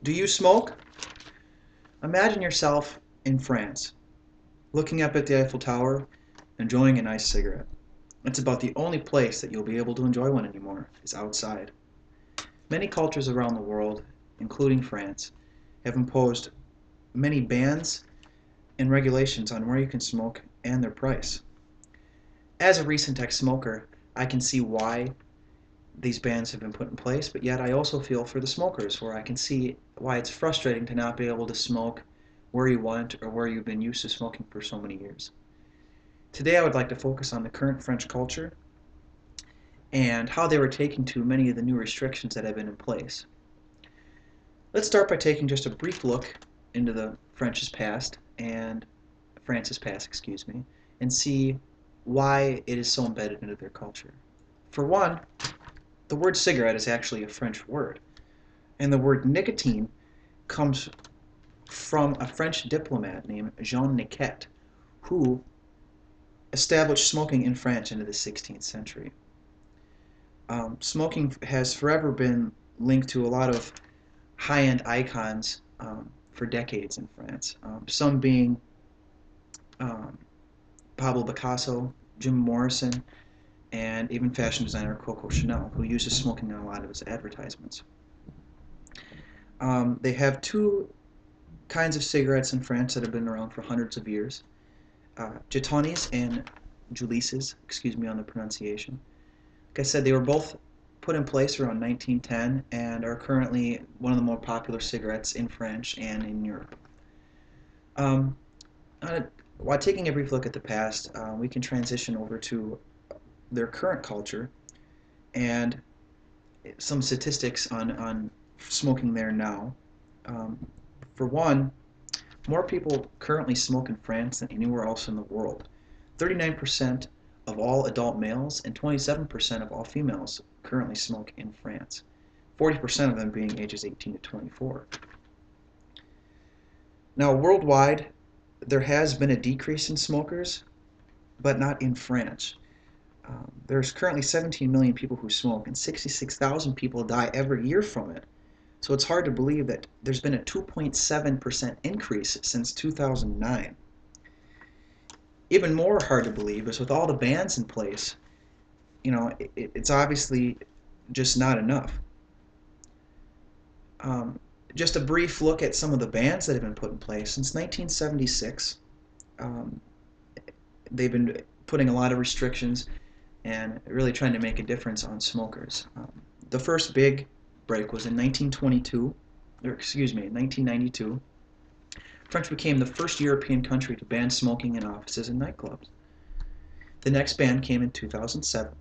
Do you smoke? Imagine yourself in France, looking up at the Eiffel Tower, enjoying a nice cigarette. It's about the only place that you'll be able to enjoy one anymore, is outside. Many cultures around the world, including France, have imposed many bans and regulations on where you can smoke and their price. As a recent ex-smoker, I can see why these bans have been put in place, but yet I also feel for the smokers, where I can see why it's frustrating to not be able to smoke where you want or where you've been used to smoking for so many years. Today I would like to focus on the current French culture and how they were taking to many of the new restrictions that have been in place. Let's start by taking just a brief look into the France's past, and see why it is so embedded into their culture. For one, the word cigarette is actually a French word, and the word nicotine comes from a French diplomat named Jean Nicot, who established smoking in France into the 16th century. Smoking has forever been linked to a lot of high-end icons for decades in France, some being Pablo Picasso, Jim Morrison, and even fashion designer Coco Chanel, who uses smoking in a lot of his advertisements. They have two kinds of cigarettes in France that have been around for hundreds of years. Gitones and Julices, excuse me on the pronunciation. Like I said, they were both put in place around 1910 and are currently one of the more popular cigarettes in France and in Europe. Um, while taking a brief look at the past, we can transition over to their current culture and some statistics on smoking there now. Um, for one, more people currently smoke in France than anywhere else in the world. 39% of all adult males and 27% of all females currently smoke in France, 40% of them being ages 18 to 24. Now, worldwide, there has been a decrease in smokers, but not in France. There's currently 17 million people who smoke, and 66,000 people die every year from it. So it's hard to believe that there's been a 2.7% increase since 2009. Even more hard to believe is with all the bans in place, it's obviously just not enough. Just a brief look at some of the bans that have been put in place. Since 1976, they've been putting a lot of restrictions and really trying to make a difference on smokers. The first big break was in 1992. France became the first European country to ban smoking in offices and nightclubs. The next ban came in 2007,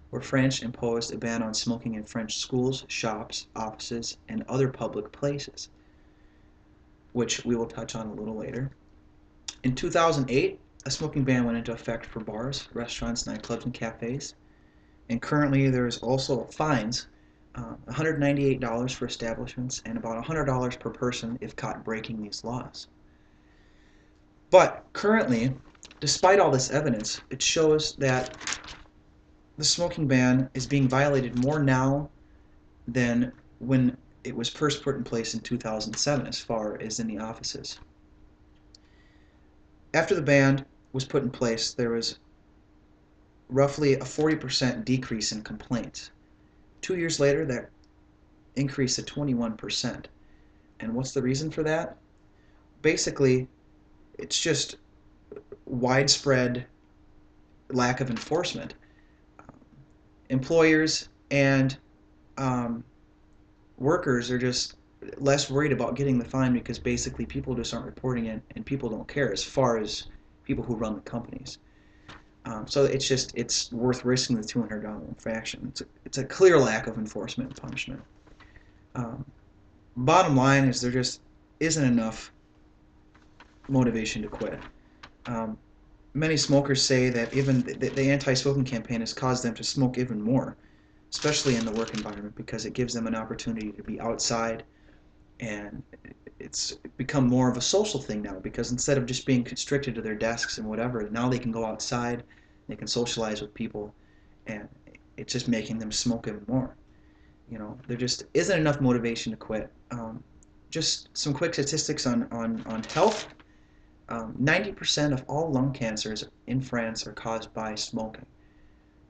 where France imposed a ban on smoking in French schools, shops, offices, and other public places, which we will touch on a little later. In 2008, a smoking ban went into effect for bars, restaurants, nightclubs, and cafes. And currently there's also fines, $198 for establishments and about $100 per person if caught breaking these laws. But currently, despite all this evidence, it shows that the smoking ban is being violated more now than when it was first put in place in 2007, as far as in the offices. After the ban was put in place, there was roughly a 40% decrease in complaints. 2 years later, that increased to 21%. And what's the reason for that? Basically, it's just widespread lack of enforcement. Employers and workers are just less worried about getting the fine because basically people just aren't reporting it and people don't care as far as people who run the companies. So it's worth risking the $200 infraction. It's a clear lack of enforcement and punishment. Bottom line is there just isn't enough motivation to quit. Many smokers say that even the anti-smoking campaign has caused them to smoke even more, especially in the work environment, because it gives them an opportunity to be outside, and it's become more of a social thing now, because instead of just being constricted to their desks and whatever, now they can go outside, they can socialize with people, and it's just making them smoke even more. There just isn't enough motivation to quit. just some quick statistics on health. 90% of all lung cancers in France are caused by smoking,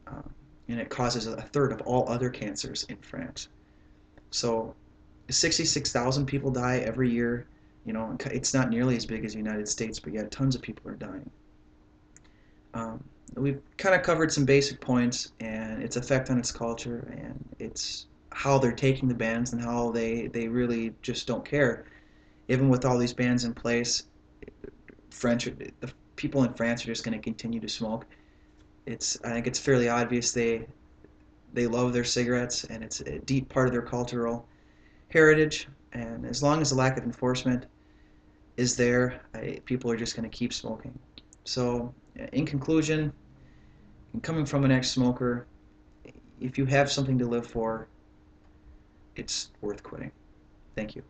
um, and it causes a third of all other cancers in France. So 66,000 people die every year. You know, it's not nearly as big as the United States, but yet tons of people are dying. Um, we've kind of covered some basic points and its effect on its culture and its how they're taking the bans and how they really just don't care. Even with all these bans in place, the people in France are just going to continue to smoke. I think it's fairly obvious they love their cigarettes and it's a deep part of their cultural heritage. And as long as the lack of enforcement is there, people are just going to keep smoking. So, in conclusion, coming from an ex-smoker, if you have something to live for, it's worth quitting. Thank you.